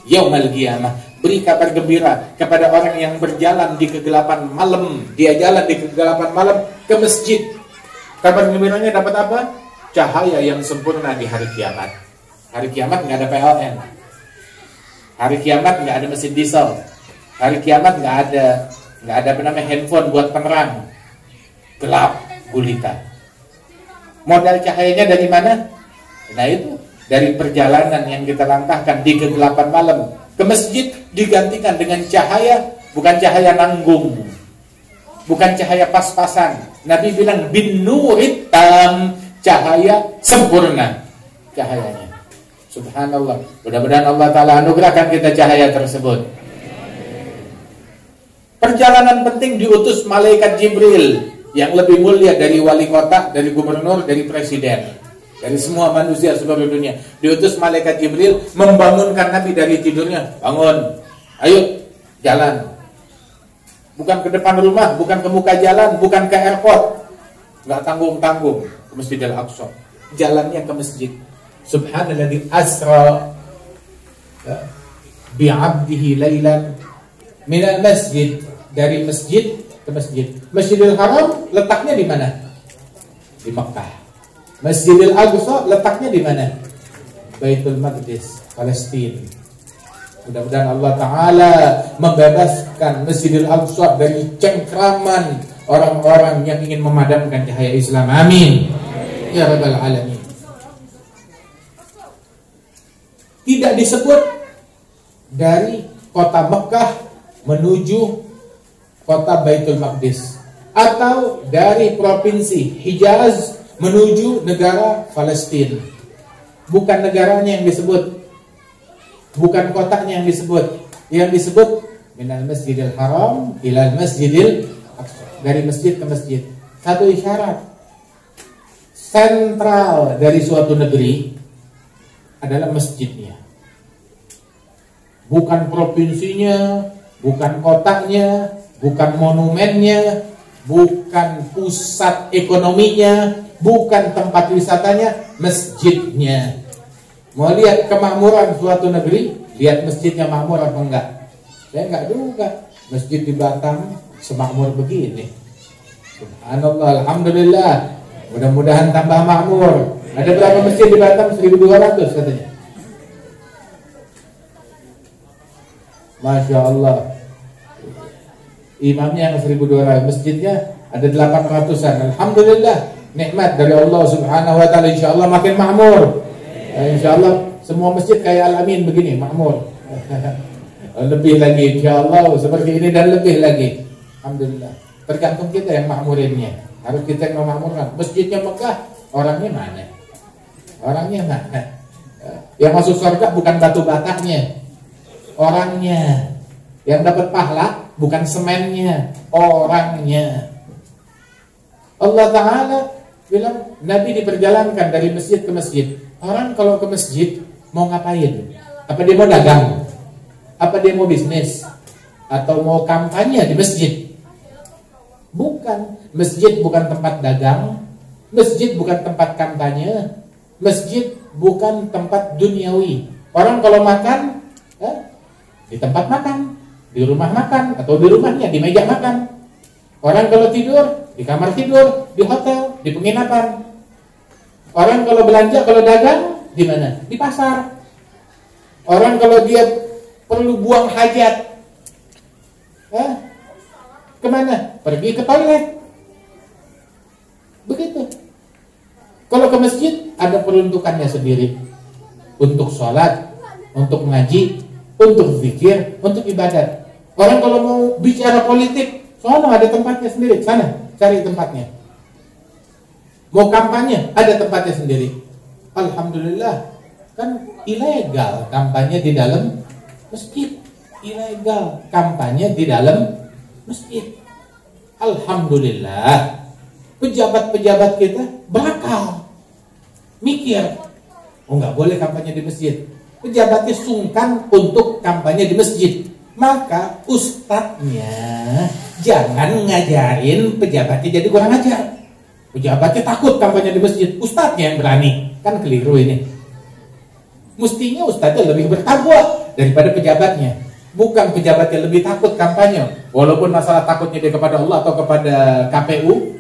Yaumal qiyamah, beri kabar gembira kepada orang yang berjalan di kegelapan malam. Dia jalan di kegelapan malam ke masjid. Kabar gembiranya dapat apa? Cahaya yang sempurna di hari kiamat. Hari kiamat nggak ada PLN. Hari kiamat nggak ada mesin diesel. Hari kiamat nggak ada apa namanya handphone buat penerang. Gelap gulita. Modal cahayanya dari mana? Nah itu dari perjalanan yang kita langkahkan di kegelapan malam ke masjid, digantikan dengan cahaya, bukan cahaya nanggung, bukan cahaya pas-pasan. Nabi bilang bin nurit tam, cahaya sempurna cahayanya. Subhanallah. Mudah-mudahan Allah Ta'ala anugerahkan kita cahaya tersebut. Perjalanan penting diutus malaikat Jibril yang lebih mulia dari wali kota, dari gubernur, dari presiden, dari semua manusia seluruh dunia. Diutus malaikat Jibril membangunkan Nabi dari tidurnya. Bangun, ayo jalan. Bukan ke depan rumah, bukan ke muka jalan, bukan ke airport. Nggak tanggung-tanggung ke Masjidil Aqsa. Jalannya ke masjid. Subhanalladzi asra bi'abdihi lailan minal masjid, dari masjid ke masjid. Masjidil Haram letaknya di mana? Di Mekah. Masjidil Aqsa letaknya di mana? Baitul Maqdis, Palestina. Mudah-mudahan Allah Ta'ala membebaskan Masjidil Aqsa dari cengkraman orang-orang yang ingin memadamkan cahaya Islam. Amin. Ya Rabbal Alamin. Tidak disebut dari kota Mekah menuju kota Baitul Maqdis, atau dari provinsi Hijaz menuju negara Palestina. Bukan negaranya yang disebut, bukan kotanya yang disebut. Yang disebut minal Masjidil Haram ilal Masjidil Aqsa, dari masjid ke masjid. Satu isyarat, sentral dari suatu negeri adalah masjidnya, bukan provinsinya, bukan kotanya, bukan monumennya, bukan pusat ekonominya, bukan tempat wisatanya, masjidnya. Mau lihat kemakmuran suatu negeri, lihat masjidnya makmur apa enggak. Saya enggak juga masjid di Batam semakmur begini. Subhanallah, alhamdulillah. Mudah-mudahan tambah makmur. Ada berapa masjid di Batam? 1.200 katanya. Masya Allah. Imamnya yang 1.200, masjidnya ada 800-an. Alhamdulillah, nikmat dari Allah Subhanahu wa Ta'ala. Insya Allah makin makmur. Insya Allah semua masjid kayak Al-Amin begini, makmur. Lebih lagi insya Allah seperti ini dan lebih lagi. Alhamdulillah. Tergantung kita yang makmurinnya. Harus kita yang memakmurkan. Masjidnya Mekah, orangnya mana? Orangnya mana? Yang masuk surga bukan batu batanya, orangnya. Yang dapat pahala bukan semennya, orangnya. Allah Ta'ala bilang Nabi diperjalankan dari masjid ke masjid. Orang kalau ke masjid mau ngapain? Apa dia mau dagang? Apa dia mau bisnis? Atau mau kampanye di masjid? Bukan. Masjid bukan tempat dagang. Masjid bukan tempat kampanye. Masjid bukan tempat duniawi. Orang kalau makan di tempat makan, di rumah makan, atau di rumahnya, di meja makan. Orang kalau tidur, di kamar tidur, di hotel, di penginapan. Orang kalau belanja, kalau dagang, di mana? Di pasar. Orang kalau dia perlu buang hajat, kemana? Pergi ke toilet. Begitu. Kalau ke masjid, ada peruntukannya sendiri. Untuk sholat, untuk ngaji, untuk zikir, untuk ibadat. Orang kalau mau bicara politik, soalnya ada tempatnya sendiri. Sana, cari tempatnya. Mau kampanye, ada tempatnya sendiri. Alhamdulillah, kan ilegal kampanye di dalam masjid. Ilegal kampanye di dalam masjid. Alhamdulillah, pejabat-pejabat kita berakal, mikir, oh nggak boleh kampanye di masjid. Pejabatnya sungkan untuk kampanye di masjid. Maka ustadznya jangan ngajarin pejabatnya jadi kurang ajar. Pejabatnya takut kampanye di masjid, ustadznya yang berani. Kan keliru ini. Mestinya ustadznya lebih bertakwa daripada pejabatnya. Bukan pejabatnya lebih takut kampanye, walaupun masalah takutnya dia kepada Allah atau kepada KPU,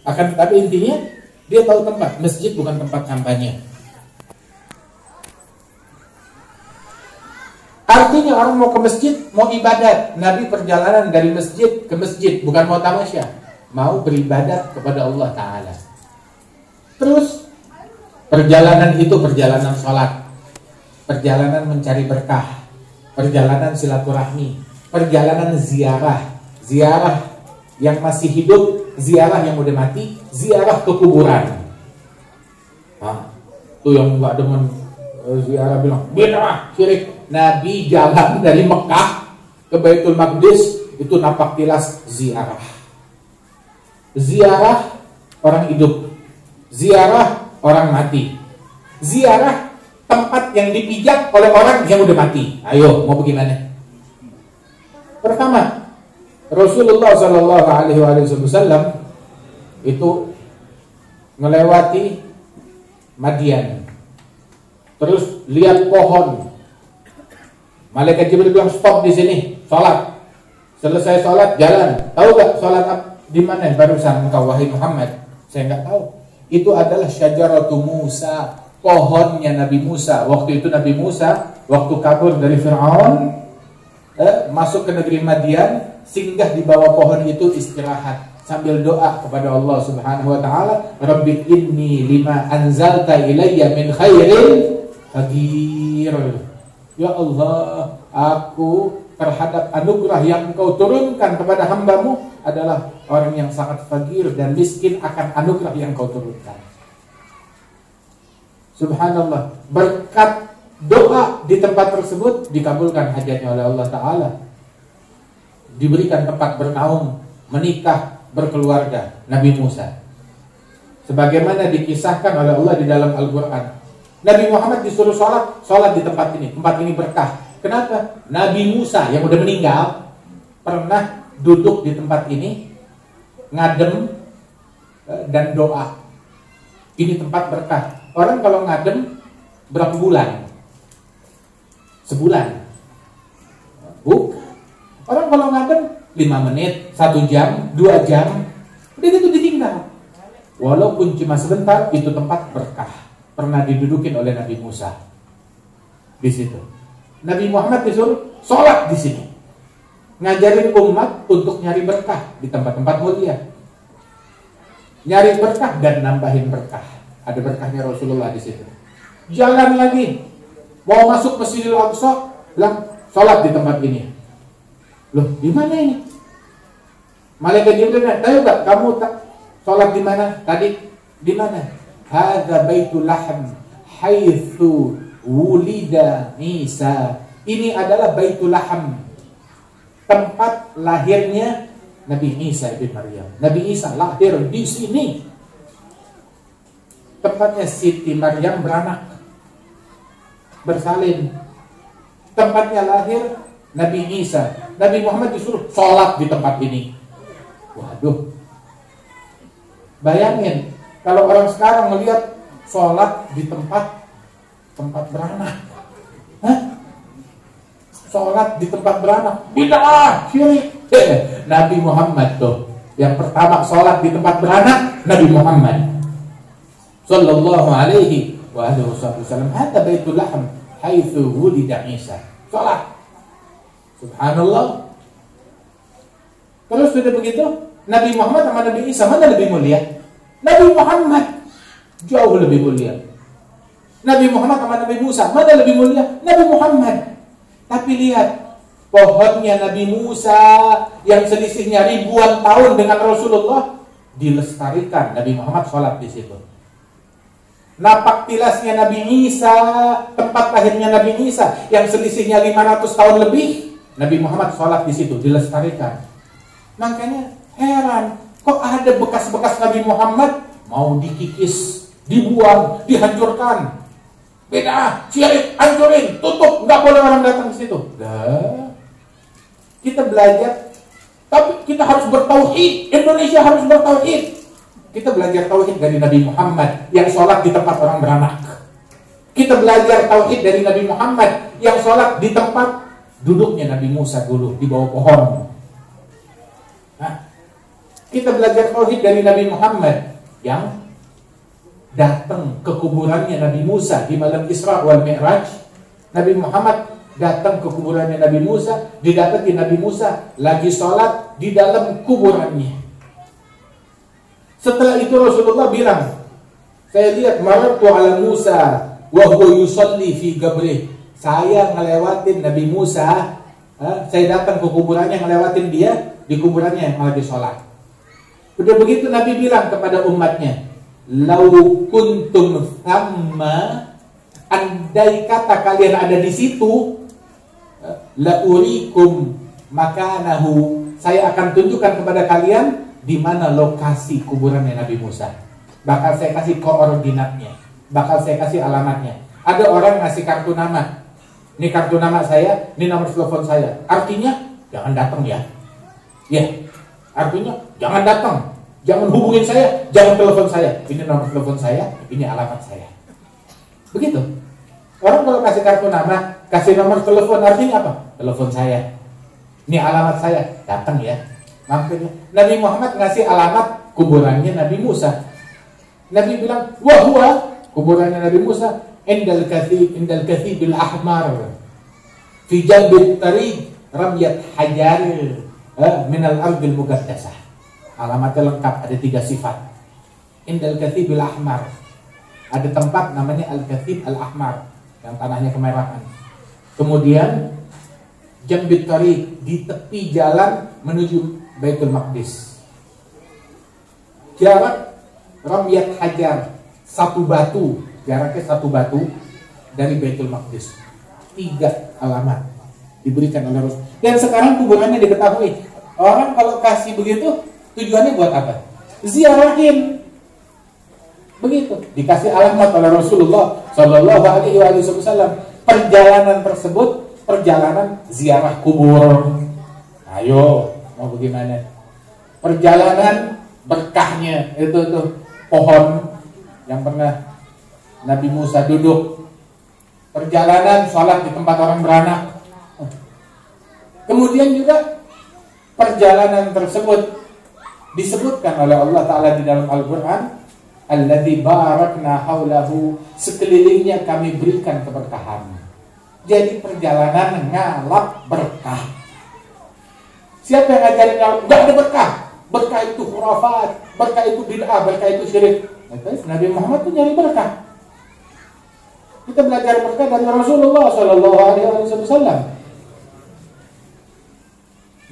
akan tetapi intinya dia tahu tempat. Masjid bukan tempat kampanye. Artinya orang mau ke masjid, mau ibadat. Nabi perjalanan dari masjid ke masjid, bukan mau tamasya, mau beribadat kepada Allah Ta'ala. Terus perjalanan itu perjalanan sholat, perjalanan mencari berkah, perjalanan silaturahmi, perjalanan ziarah. Ziarah yang masih hidup, ziarah yang udah mati, ziarah ke kuburan. Tuh yang gak demen ziarah bilang bid'ah, syirik. Nabi jalan dari Mekah ke Baitul Maqdis, itu nampak jelas ziarah. Ziarah orang hidup, ziarah orang mati, ziarah tempat yang dipijak oleh orang yang udah mati. Ayo, mau bagaimana? Pertama, Rasulullah Shallallahu Alaihi Wasallam itu melewati Madian, terus lihat pohon. Malaikat Jibril bilang stop di sini, sholat. Selesai sholat jalan. Tahu gak sholat di mana barusan engkau wahai Muhammad? Saya nggak tahu. Itu adalah syajaratu Musa, pohonnya Nabi Musa. Waktu itu Nabi Musa waktu kabur dari Fir'aun, masuk ke negeri Madian, singgah di bawah pohon itu istirahat sambil doa kepada Allah Subhanahu wa taala, Rabbi inni lima anzalta ilayya min khairin faqir. Ya Allah, aku terhadap anugerah yang engkau turunkan kepada hambamu adalah orang yang sangat fakir dan miskin akan anugerah yang engkau turunkan. Subhanallah, berkat doa di tempat tersebut dikabulkan hajatnya oleh Allah Ta'ala. Diberikan tempat bernaung, menikah, berkeluarga Nabi Musa. Sebagaimana dikisahkan oleh Allah di dalam Al-Quran, Nabi Muhammad disuruh sholat di tempat ini berkah. Kenapa? Nabi Musa yang udah meninggal pernah duduk di tempat ini, ngadem dan doa. Ini tempat berkah. Orang kalau ngadem berapa bulan? Sebulan? Bukan. Orang kalau ngadem 5 menit, 1 jam, 2 jam, udah gitu ditinggal. Walaupun cuma sebentar, itu tempat berkah. Pernah didudukin oleh Nabi Musa di situ. Nabi Muhammad disuruh sholat di sini, ngajarin umat untuk nyari berkah di tempat-tempat mulia, nyari berkah dan nambahin berkah. Ada berkahnya Rasulullah di situ. Jalan lagi, mau masuk Masjidil Aqsa, bilang sholat di tempat ini. Loh, di mana ini? Malaikat Jibril, tahu gak kamu sholat di mana tadi? Di mana? Hadza baitul lahm haitsu wulida Isa. Ini adalah baitul lahm, tempat lahirnya Nabi Isa ibn Maryam. Nabi Isa lahir di sini. Tempatnya Siti Maryam beranak, bersalin. Tempatnya lahir Nabi Isa. Nabi Muhammad disuruh sholat di tempat ini. Waduh, bayangin kalau orang sekarang melihat sholat di tempat beranak. Hah? Sholat di tempat beranak, bid'ah, syirik. Nabi Muhammad tuh yang pertama sholat di tempat beranak, Nabi Muhammad Sallallahu alaihi wa alihi wasallam. Hadza baitul lahm haitsu wulida Isa. Sholat. Subhanallah. Terus sudah begitu, Nabi Muhammad sama Nabi Isa mana lebih mulia? Nabi Muhammad jauh lebih mulia. Nabi Muhammad sama Nabi Musa mana lebih mulia? Nabi Muhammad. Tapi lihat, pohonnya Nabi Musa yang selisihnya ribuan tahun dengan Rasulullah dilestarikan. Nabi Muhammad sholat di situ. Napak tilasnya Nabi Isa, tempat lahirnya Nabi Isa yang selisihnya 500 tahun lebih, Nabi Muhammad sholat di situ, dilestarikan. Makanya heran, kok ada bekas-bekas Nabi Muhammad mau dikikis, dibuang, dihancurkan. Beda, syirik, hancurin, tutup, nggak boleh orang datang ke situ. Kita belajar, tapi kita harus bertauhid. Indonesia harus bertauhid. Kita belajar tauhid dari Nabi Muhammad yang sholat di tempat orang beranak. Kita belajar tauhid dari Nabi Muhammad yang sholat di tempat duduknya Nabi Musa dulu di bawah pohon. Nah, kita belajar tauhid dari Nabi Muhammad yang datang ke kuburannya Nabi Musa di malam Isra wal Mi'raj. Nabi Muhammad datang ke kuburannya Nabi Musa, didapati Nabi Musa lagi sholat di dalam kuburannya. Setelah itu Rasulullah bilang, saya lihat marartu ala Musa wa huwa yusalli fi qabrih. Saya ngelewatin Nabi Musa, saya datang ke kuburannya, ngelewatin dia di kuburannya yang lagi sholat. Udah begitu Nabi bilang kepada umatnya, lau kuntum thamma, andai kata kalian ada di situ, la urikum makanahu, saya akan tunjukkan kepada kalian di mana lokasi kuburannya Nabi Musa. Bakal saya kasih koordinatnya, bakal saya kasih alamatnya. Ada orang ngasih kartu nama, ini kartu nama saya, ini nomor telepon saya. Artinya jangan datang ya. Ya, artinya jangan datang, jangan hubungin saya, jangan telepon saya. Ini nomor telepon saya, ini alamat saya. Begitu. Orang kalau kasih kartu nama, kasih nomor telepon, artinya apa? Telepon saya. Ini alamat saya, datang ya. Maksudnya Nabi Muhammad ngasih alamat kuburannya Nabi Musa. Nabi bilang, wahwa kuburannya Nabi Musa indal kathibil ahmar fi jambit tariq ramyat hajar minal ardil muqaddasah. Alamatnya lengkap, ada 3 sifat. Indal kathibil ahmar, ada tempat namanya al-kathib al-ahmar, yang tanahnya kemerahan. Kemudian jambit tariq, di tepi jalan menuju Baitul Maqdis. Jarak ramyat hajar, 1 batu, jaraknya 1 batu dari Baitul Maqdis. 3 alamat diberikan oleh Rasul. Dan sekarang kuburannya diketahui. Orang kalau kasih begitu tujuannya buat apa? Ziarahin. Begitu. Dikasih alamat oleh Rasulullah Shallallahu Alaihi Wasallam. Perjalanan tersebut perjalanan ziarah kubur. Ayo, mau bagaimana? Perjalanan berkahnya itu tuh pohon yang pernah Nabi Musa duduk. Perjalanan sholat di tempat orang beranak. Kemudian juga perjalanan tersebut disebutkan oleh Allah Ta'ala di dalam Al-Quran, alladzi barakna haulahu, sekelilingnya kami berikan keberkahan. Jadi perjalanan ngalap berkah. Siapa yang ngajarin ngalap? Gak ada berkah. Berkah itu khurafat, berkah itu bid'ah, berkah itu syirik. Nabi Muhammad tuh nyari berkah. Kita belajar berkah dari Rasulullah Sallallahu Alaihi Wasallam.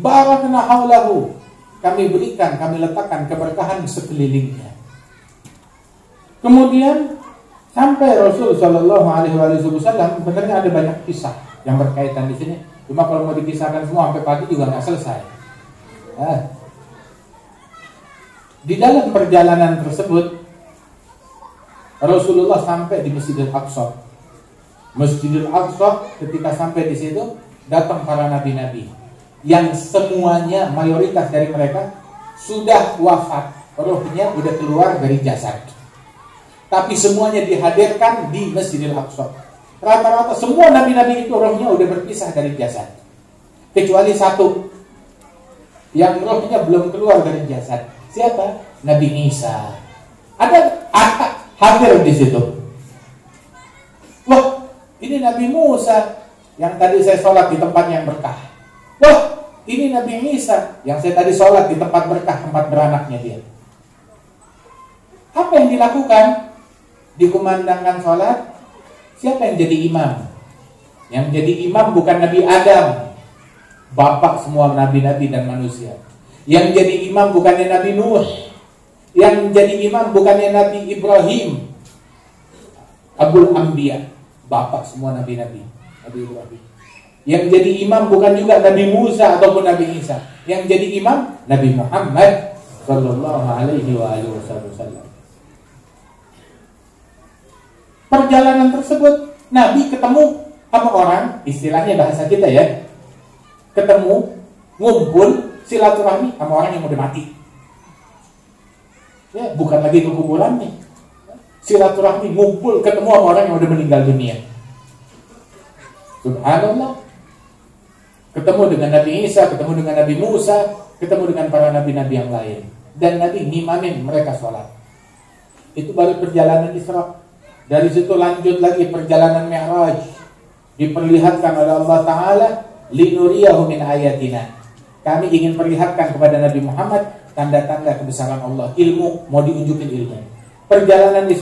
Barakna haulahu, kami berikan, kami letakkan keberkahan sekelilingnya. Kemudian sampai Rasul Sallallahu Alaihi Wasallam, sebenarnya ada banyak kisah yang berkaitan di sini. Cuma kalau mau dikisahkan semua sampai pagi juga nggak selesai. Di dalam perjalanan tersebut, Rasulullah sampai di Masjidil Aqsa. Masjidil Aqsa, ketika sampai di situ, datang para nabi-nabi yang semuanya, mayoritas dari mereka sudah wafat, rohnya udah keluar dari jasad. Tapi semuanya dihadirkan di Masjidil Aqsa. Rata-rata semua nabi-nabi itu rohnya udah berpisah dari jasad, kecuali 1 yang rohnya belum keluar dari jasad. Siapa? Nabi Isa. Ada hadir di situ. Wah, ini Nabi Musa yang tadi saya sholat di tempat yang berkah. Wah, ini Nabi Isa yang saya tadi sholat di tempat berkah, tempat beranaknya dia. Apa yang dilakukan? Dikumandangkan sholat. Siapa yang jadi imam? Yang jadi imam bukan Nabi Adam, bapak semua nabi-nabi dan manusia. Yang jadi imam bukannya Nabi Nuh. Yang jadi imam bukannya Nabi Ibrahim, Abul Anbiya, bapak semua nabi-nabi, Nabi Ibrahim. Yang jadi imam bukan juga Nabi Musa ataupun Nabi Isa. Yang jadi imam Nabi Muhammad Sallallahu Alaihi Wasallam. Perjalanan tersebut Nabi ketemu sama orang, istilahnya bahasa kita ya, ketemu, ngumpul, silaturahmi sama orang yang udah mati. Ya, bukan lagi ke kuburannya. silaturahmi, ngumpul, ketemu sama orang yang udah meninggal dunia. Subhanallah. Ketemu dengan Nabi Isa, ketemu dengan Nabi Musa, ketemu dengan para nabi-nabi yang lain. Dan Nabi ngimamin mereka sholat. Itu baru perjalanan Isra. Dari situ lanjut lagi perjalanan Mi'raj. Diperlihatkan oleh Allah Ta'ala, linuriyahu min ayatina. Kami ingin perlihatkan kepada Nabi Muhammad tanda-tanda kebesaran Allah. Ilmu, mau diunjukin ilmu. Perjalanan di